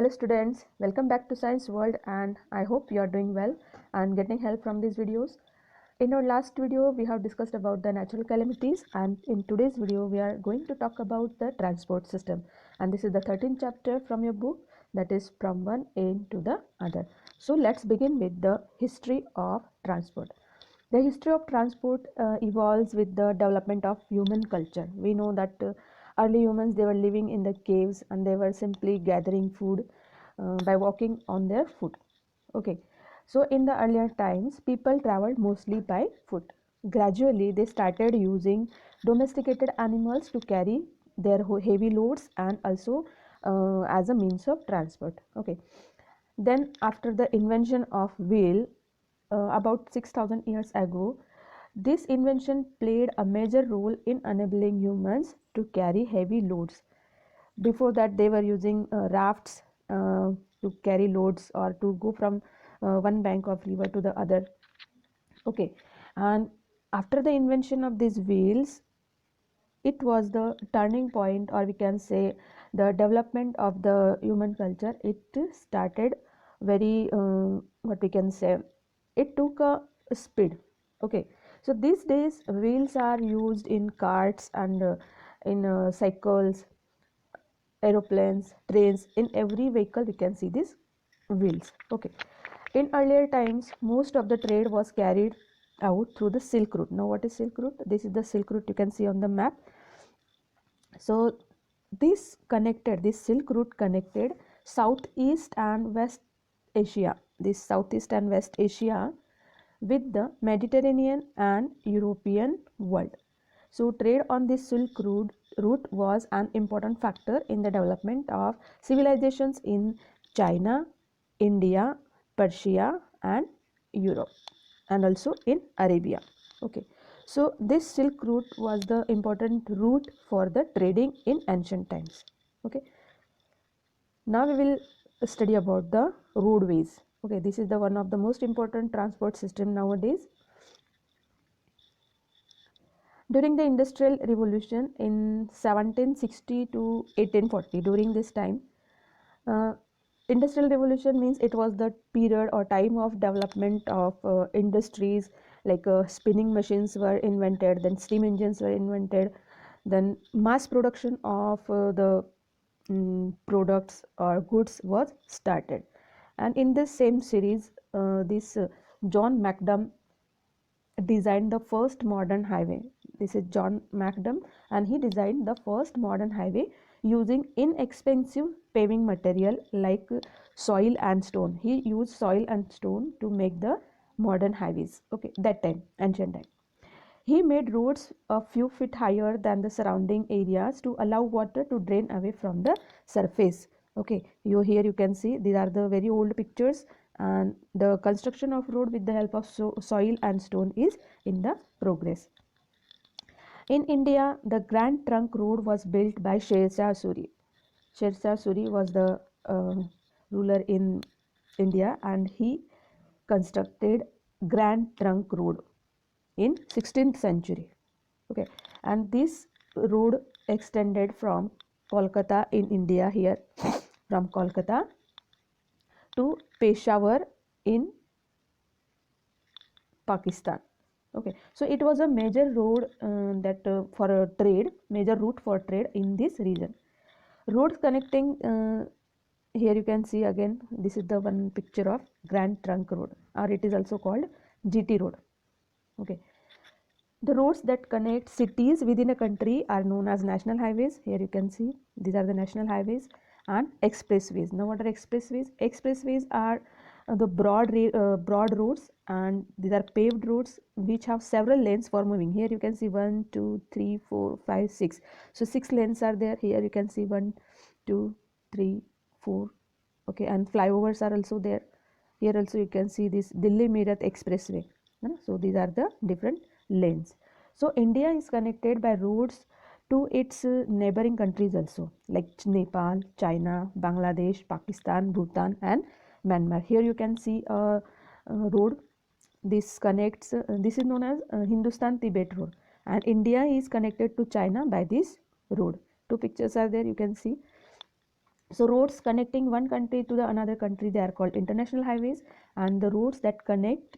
Hello students, welcome back to Science World, and I hope you are doing well and getting help from these videos. In our last video we have discussed about the natural calamities, and in today's video we are going to talk about the transport system, and this is the 13th chapter from your book, that is from one end to the other. So let's begin with the history of transport. The history of transport evolves with the development of human culture. We know that early humans, they were living in the caves and they were simply gathering food by walking on their foot. Okay, so in the earlier times people traveled mostly by foot. Gradually they started using domesticated animals to carry their heavy loads and also as a means of transport. Okay, then after the invention of wheel about 6,000 years ago, this invention played a major role in enabling humans to carry heavy loads. Before that, they were using rafts to carry loads or to go from one bank of river to the other. Okay, and after the invention of these wheels, it was the turning point, or we can say the development of the human culture. It started very what we can say, it took a speed. Okay, so these days wheels are used in carts and in cycles, aeroplanes, trains. In every vehicle we can see these wheels. Okay, in earlier times most of the trade was carried out through the Silk Route. Now what is Silk Route? This is the Silk Route, you can see on the map. So this Silk Route connected Southeast and West Asia, this Southeast and West Asia, with the Mediterranean and European world. So trade on this route was an important factor in the development of civilizations in China, India, Persia and Europe, and also in Arabia. Okay, so this Silk Route was the important route for the trading in ancient times. Okay, now we will study about the roadways. Okay, this is the one of the most important transport system nowadays. During the Industrial Revolution in 1760 to 1840, during this time, uh, Industrial Revolution means it was the period or time of development of industries, like spinning machines were invented, then steam engines were invented, then mass production of the products or goods was started. And in this same series, this John Macdam designed the first modern highway. This is John Macdam, and he designed the first modern highway using inexpensive paving material like soil and stone. He used soil and stone to make the modern highways. Okay, that time, ancient time. He made roads a few feet higher than the surrounding areas to allow water to drain away from the surface. Okay, here you can see these are the very old pictures, and the construction of road with the help of soil and stone is in the progress. In India, the Grand Trunk Road was built by Sher Shah Suri. Sher Shah Suri was the ruler in India, and he constructed Grand Trunk Road in 16th century. Okay, and this road extended from Kolkata in India, here from Kolkata to Peshawar in Pakistan. Okay, so it was a major road that for a trade, major route for trade in this region. Roads connecting, here you can see again, this is the one picture of Grand Trunk Road, or it is also called GT Road. Okay, the roads that connect cities within a country are known as national highways. Here you can see these are the national highways and expressways. Now what are expressways? Expressways are the broad roads, and these are paved roads which have several lanes for moving. Here you can see 1 2 3 4 5 6, so 6 lanes are there. Here you can see 1 2 3 4. Okay, and flyovers are also there. Here also you can see this Delhi Meerut Expressway. So these are the different lanes. So India is connected by roads to its neighboring countries also, like Nepal, China, Bangladesh, Pakistan, Bhutan and Myanmar. Here you can see a road. This connects, this is known as Hindustan Tibet Road, and India is connected to China by this road. Two pictures are there, you can see. So roads connecting one country to the another country, they are called international highways, and the roads that connect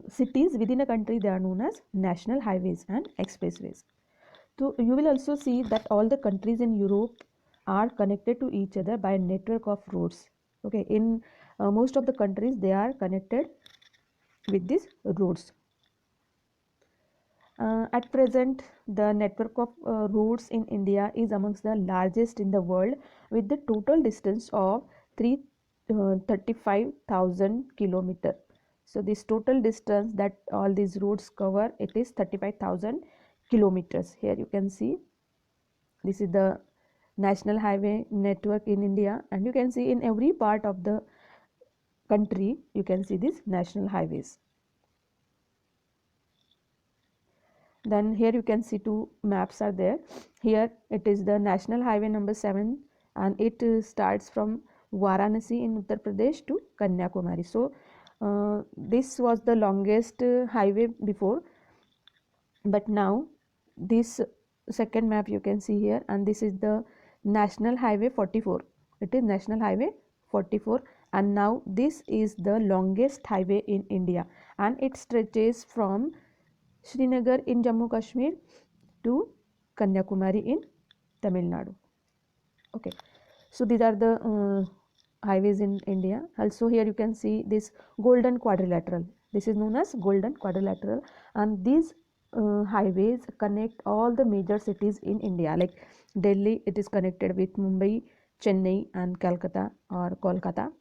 cities within a country, they are known as national highways and expressways. So you will also see that all the countries in Europe are connected to each other by a network of roads. Okay, in most of the countries they are connected with these roads. At present, the network of roads in India is amongst the largest in the world, with the total distance of 35,000 kilometer. So this total distance that all these roads cover, it is 35,000 kilometers. Here you can see this is the national highway network in India, and you can see in every part of the country you can see these national highways. Then here you can see two maps are there. Here it is the national highway number 7, and it starts from Varanasi in Uttar Pradesh to Kanyakumari. So this was the longest highway before, but now this second map you can see here, and this is the national highway 44. It is national highway 44, and now this is the longest highway in India, and it stretches from Srinagar in Jammu Kashmir to Kanyakumari in Tamil Nadu. Okay, so these are the highways in India. Also here you can see this golden quadrilateral. This is known as golden quadrilateral, and these highways connect all the major cities in India. Like Delhi, it is connected with Mumbai, Chennai and Calcutta or Kolkata.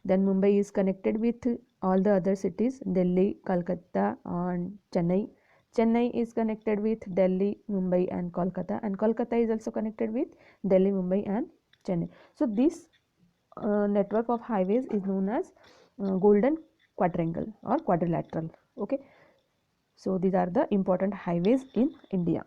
Then Mumbai is connected with all the other cities, Delhi, Calcutta and Chennai. Chennai is connected with Delhi, Mumbai and Kolkata is also connected with Delhi, Mumbai and Chennai. So this network of highways is known as golden quadrangle or quadrilateral. Okay, so these are the important highways in India.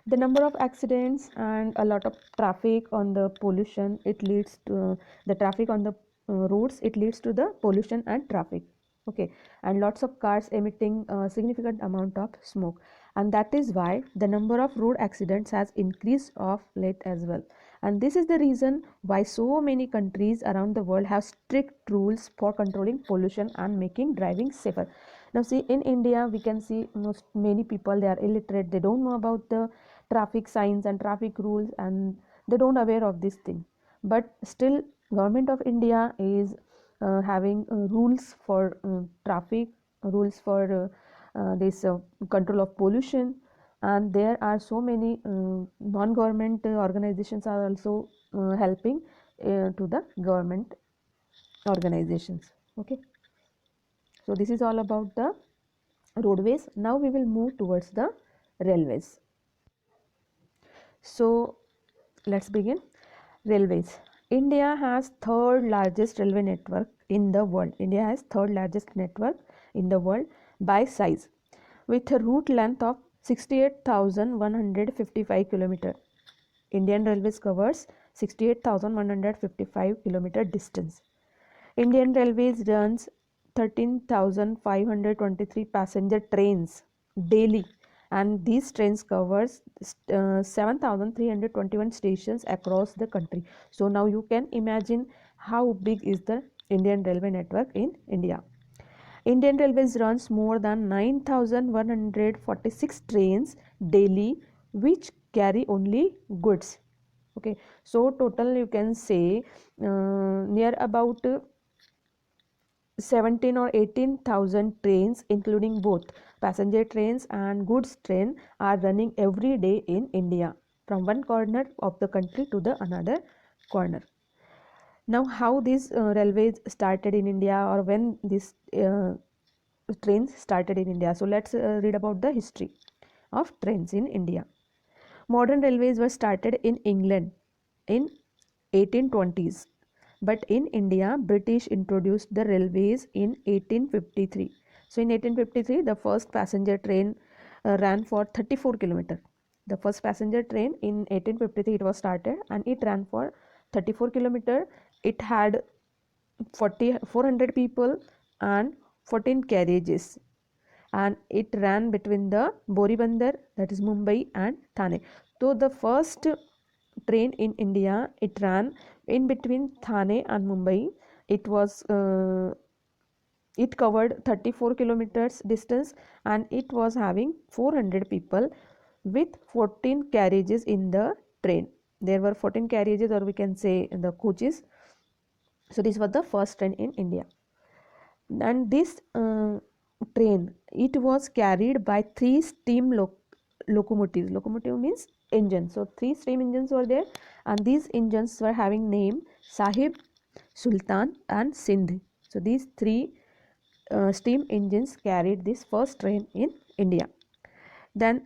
The number of accidents and a lot of traffic on the pollution, it leads to the traffic on the roads, it leads to the pollution and traffic. Okay, and lots of cars emitting a significant amount of smoke, and that is why the number of road accidents has increased of late as well. And this is the reason why so many countries around the world have strict rules for controlling pollution and making driving safer. Now see, in India we can see most many people, they are illiterate, they don't know about the traffic signs and traffic rules, and they don't aware of this thing. But still government of India is having rules for traffic, rules for this control of pollution, and there are so many non-government organizations are also helping to the government organizations. Okay, so this is all about the roadways. Now we will move towards the railways. So let's begin. Railways. India has third largest railway network in the world. India has third largest network in the world by size, with a route length of 68,155 km. Indian Railways covers 68,155 km distance. Indian Railways runs 13,523 passenger trains daily, and these trains covers 7,321 stations across the country. So now you can imagine how big is the Indian railway network in India. Indian Railways runs more than 9,146 trains daily, which carry only goods. Okay, so total you can say near about 17 or 18,000 trains, including both passenger trains and goods train, are running every day in India, from one corner of the country to the another corner. Now how these railways started in India, or when these trains started in India? So let's read about the history of trains in India. Modern railways were started in England in 1820s, but in India British introduced the railways in 1853. So in 1853 the first passenger train ran for 34 km. The first passenger train in 1853 it was started, and it ran for 34 km. It had 400 people and 14 carriages, and it ran between the Boribandar, that is Mumbai, and Thane. So the first train in India. It ran in between Thane and Mumbai. It was it covered 34 kilometers distance, and it was having 400 people with 14 carriages in the train. There were 14 carriages, or we can say the coaches. So this was the first train in India. And this train, it was carried by three steam locomotives. Locomotive means engine. So three steam engines were there, and these engines were having name Sahib, Sultan and Sindh. So these three steam engines carried this first train in India. Then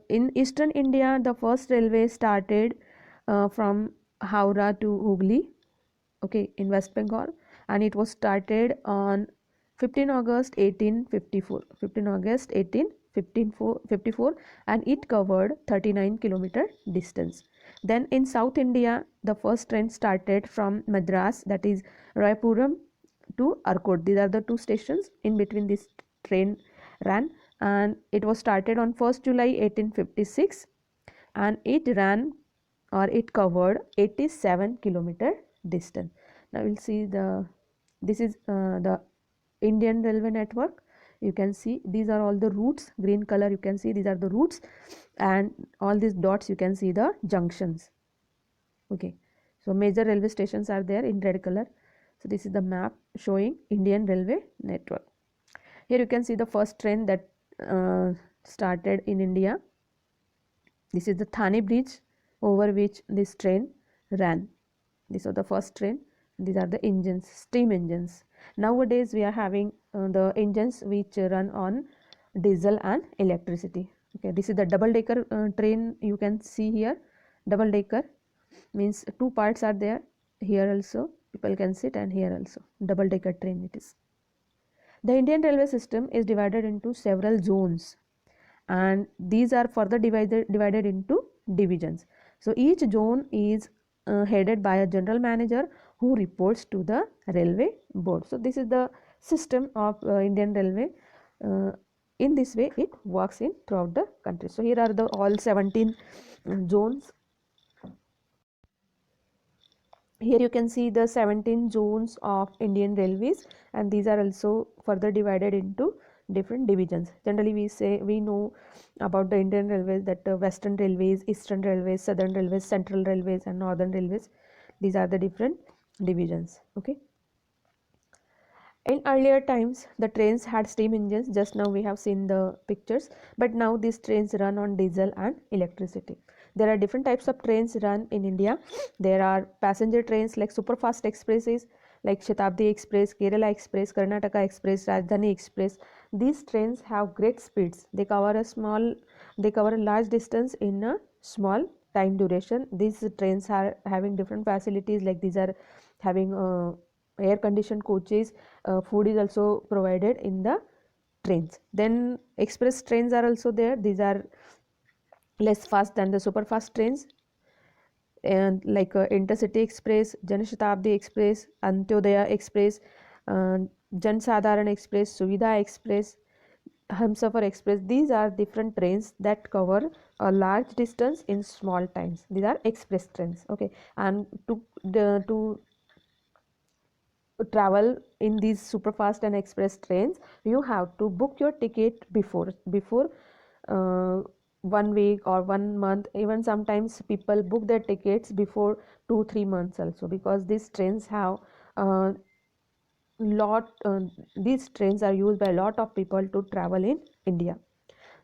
in eastern India, the first railway started from Howrah to Hooghly, okay, in West Bengal, and it was started on 15 August 1854. 15 August 1854, and it covered 39 kilometer distance. Then in South India, the first train started from Madras, that is Raipuram to Arcot. These are the two stations. In between this train ran, and it was started on 1st July 1856, and it ran, or it covered 87 kilometer distance. Now we'll see this is the Indian Railway network. You can see these are all the routes. Green color, you can see these are the routes, and all these dots you can see the junctions. Okay, so major railway stations are there in red color. So this is the map showing Indian Railway network. Here you can see the first train that started in India. This is the Thane bridge over which this train ran. This was the first train. These are the engines, steam engines. Nowadays we are having the engines which run on diesel and electricity. Okay, this is the double decker train. You can see here, double decker means two parts are there. Here also people can sit, and here also double decker train it is. The Indian railway system is divided into several zones, and these are further divided into divisions. So each zone is headed by a general manager who reports to the railway board. So this is the system of Indian railway. In this way it works in throughout the country. So here are the all 17 zones. Here you can see the 17 zones of Indian railways, and these are also further divided into different divisions. Generally we know about the Indian railways, that western railways, eastern railways, southern railways, central railways and northern railways. These are the different divisions. Okay, in earlier times the trains had steam engines. Just now we have seen the pictures, but now these trains run on diesel and electricity. There are different types of trains run in India. There are passenger trains like superfast expresses like Shatabdi Express, Kerala Express, Karnataka Express, Rajdhani Express. These trains have great speeds. They cover a large distance in a small time duration. These trains are having different facilities, like these are having air conditioned coaches. Food is also provided in the trains. Then express trains are also there. These are less fast than the super fast trains, and like Intercity Express, Janashatabdi Express, Antyodaya Express, Jan Sadharan Express, Suvidha Express, Humsafar Express. These are different trains that cover a large distance in small times. These are express trains. Okay, and to travel in these superfast and express trains, you have to book your ticket before 1 week or 1 month. Even sometimes people book their tickets before 2-3 months also, because these trains have these trains are used by a lot of people to travel in India.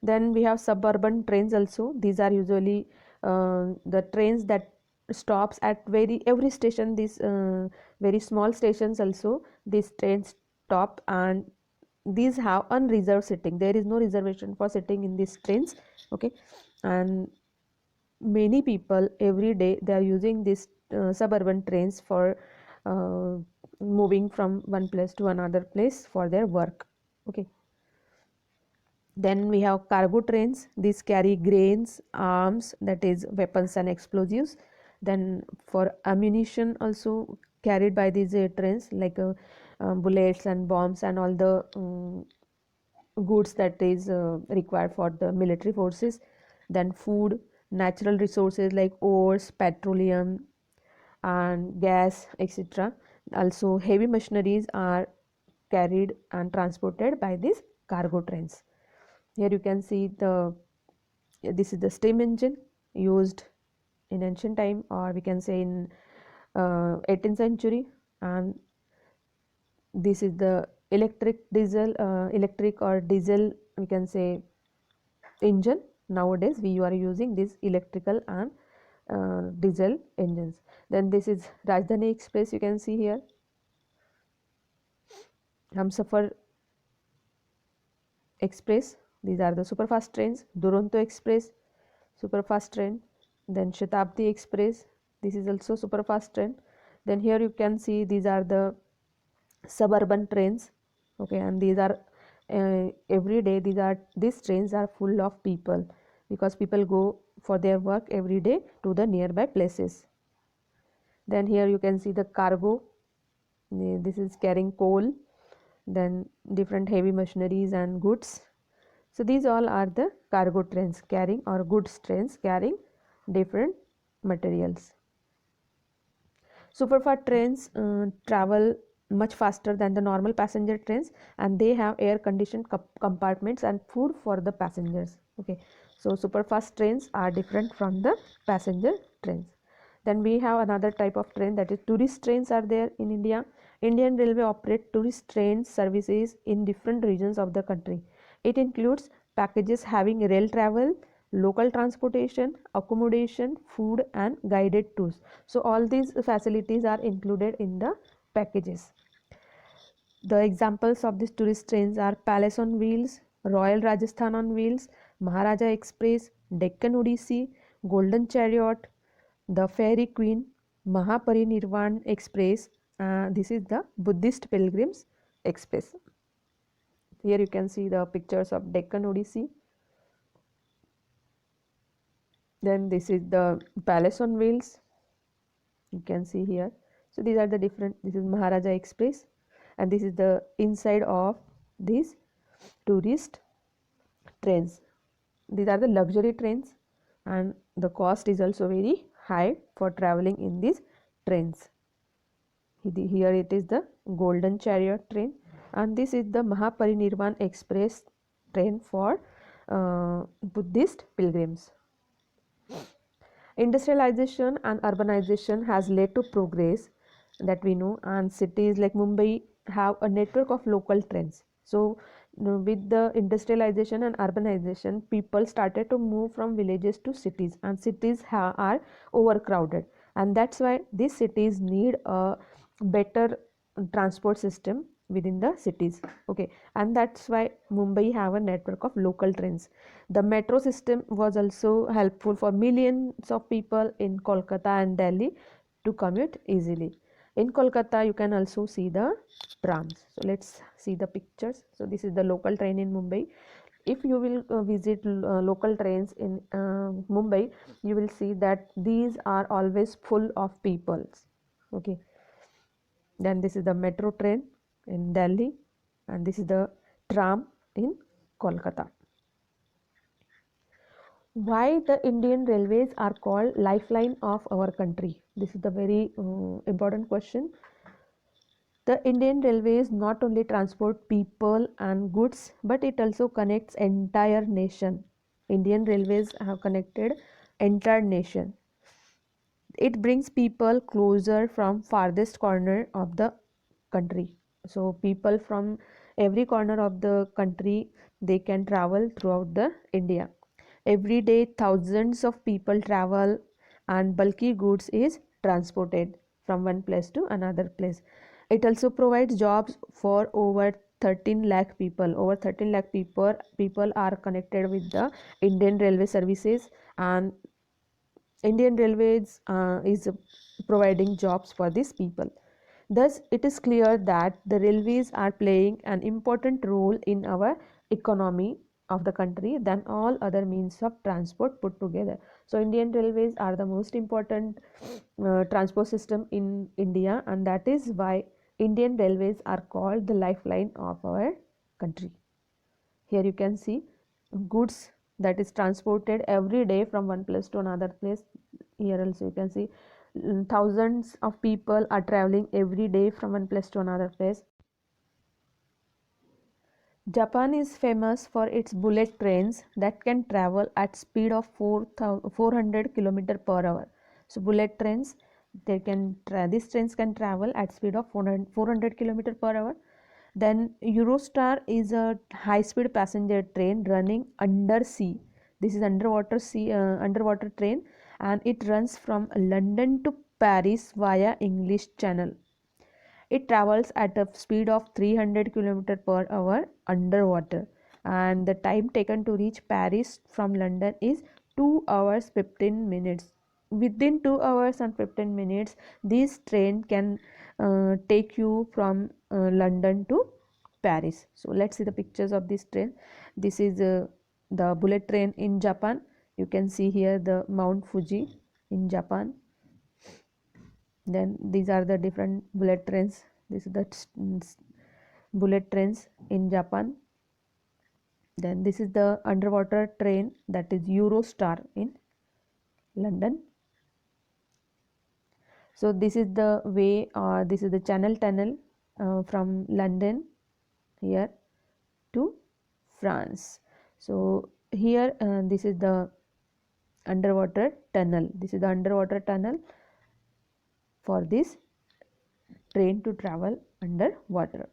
Then we have suburban trains also. These are usually the trains that stops at every station. These very small stations also, these trains stop, and these have unreserved sitting. There is no reservation for sitting in these trains. Okay, and many people every day they are using these suburban trains for moving from one place to another place for their work. Okay, then we have cargo trains. These carry grains, arms, that is weapons and explosives. Then for ammunition also carried by these trains, like bullets and bombs and all the goods that is required for the military forces. Then food, natural resources like ores, petroleum and gas, etc. Also heavy machineries are carried and transported by these cargo trains. Here you can see this is the steam engine used in ancient time, or we can say in 18th century, and this is the electric or diesel, we can say, engine. Nowadays we are using this electrical and diesel engines. Then this is Rajdhani Express, you can see here, Humsafar Express, these are the superfast trains. Duronto Express, superfast train. Then Shatabdi Express, this is also superfast train. Then here you can see these are the suburban trains, okay, and these are every day these trains are full of people, because people go for their work every day to the nearby places. Then here you can see the cargo, this is carrying coal, then different heavy machineries and goods. So these all are the cargo trains carrying, or goods trains carrying different materials. Superfast trains travel much faster than the normal passenger trains, and they have air conditioned compartments and food for the passengers. Okay, so superfast trains are different from the passenger trains. Then we have another type of train, that is tourist trains are there in India. Indian Railway operate tourist train services in different regions of the country. It includes packages having rail travel, local transportation, accommodation, food and guided tours. So all these facilities are included in the packages. The examples of these tourist trains are Palace on Wheels, Royal Rajasthan on Wheels, Maharaja Express, Deccan Odyssey, Golden Chariot, the Fairy Queen, Mahaparinirvan Express. This is the Buddhist Pilgrims Express. Here you can see the pictures of Deccan Odyssey. Then this is the Palace on Wheels, you can see here. So these are the different, this is Maharaja Express, and this is the inside of these tourist trains. These are the luxury trains, and the cost is also very high for traveling in these trains. Here it is the Golden Chariot train, and this is the Mahaparinirvan Express train for Buddhist pilgrims. Industrialization and urbanization has led to progress, that we know, and cities like Mumbai have a network of local trains. So with the industrialization and urbanization, people started to move from villages to cities, and cities are overcrowded, and that's why these cities need a better transport system within the cities. Okay, and that's why Mumbai have a network of local trains. The metro system was also helpful for millions of people in Kolkata and Delhi to commute easily. In Kolkata you can also see the trams. So let's see the pictures. So this is the local train in Mumbai. If you will visit local trains in Mumbai, you will see that these are always full of people. Okay, then this is the metro train in Delhi, and this is the tram in Kolkata. Why the Indian railways are called lifeline of our country? This is the very important question. The Indian railways not only transport people and goods, but it also connects entire nation. Indian railways have connected entire nation. It brings people closer from farthest corner of the country. So people from every corner of the country, they can travel throughout the India. Every day thousands of people travel, and bulky goods is transported from one place to another place. It also provides jobs for over 13 lakh people. Over 13 lakh people are connected with the Indian railway services, and Indian Railways is providing jobs for these people. Thus, it is clear that the railways are playing an important role in our economy of the country than all other means of transport put together. So, Indian Railways are the most important transport system in India, and that is why Indian Railways are called the lifeline of our country. Here you can see goods that is transported every day from one place to another place. Here also you can see thousands of people are traveling every day from one place to another place. Japan is famous for its bullet trains that can travel at speed of 400 km per hour. So bullet trains, these trains can travel at speed of 400 km per hour. Then Eurostar is a high-speed passenger train running under sea. This is underwater train, and it runs from London to Paris via English Channel. It travels at a speed of 300 km per hour underwater, and the time taken to reach Paris from London is 2 hours 15 minutes. Within 2 hours and 15 minutes, this train can take you from London to Paris. So let's see the pictures of this train. This is the bullet train in Japan. You can see here the Mount Fuji in Japan. Then these are the different bullet trains. This is the bullet trains in Japan. Then this is the underwater train, that is Eurostar in London. So this is the way, this is the Channel Tunnel from London here to France. So here this is the underwater tunnel. This is the underwater tunnel for this train to travel underwater.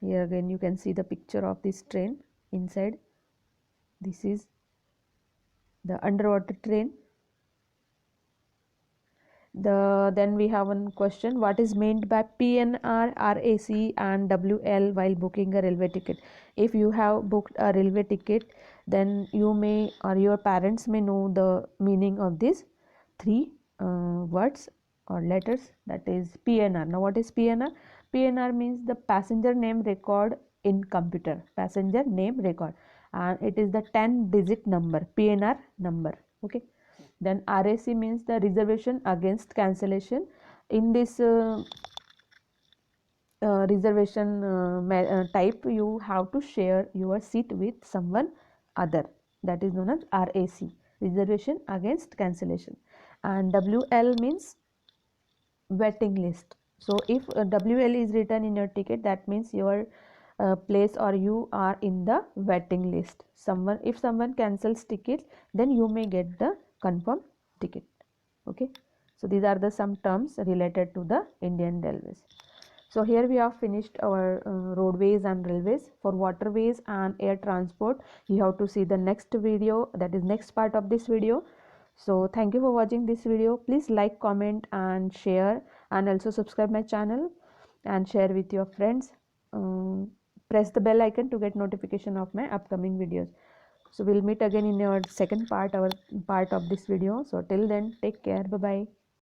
Here again you can see the picture of this train inside. This is the underwater train. Then we have one question: what is meant by PNR, RAC and WL while booking a railway ticket? If you have booked a railway ticket, then you may, or your parents may know the meaning of these three words or letters, that is PNR. Now what is PNR? PNR means the passenger name record in computer, passenger name record, and it is the 10-digit number, PNR number. Okay. Then RAC means the reservation against cancellation. In this reservation type, you have to share your seat with someone other, that is known as RAC, reservation against cancellation. And WL means waiting list. So if WL is written in your ticket, that means your place or you are in the waiting list. If someone cancels tickets, then you may get the confirmed ticket. Okay, so these are the some terms related to the Indian Railways. So here we have finished our roadways and railways. For waterways and air transport, you have to see the next video, that is next part of this video. So thank you for watching this video. Please like, comment and share, and also subscribe my channel and share with your friends. Press the bell icon to get notification of my upcoming videos. So we'll meet again in our second part, our part of this video. So till then, take care. Bye bye.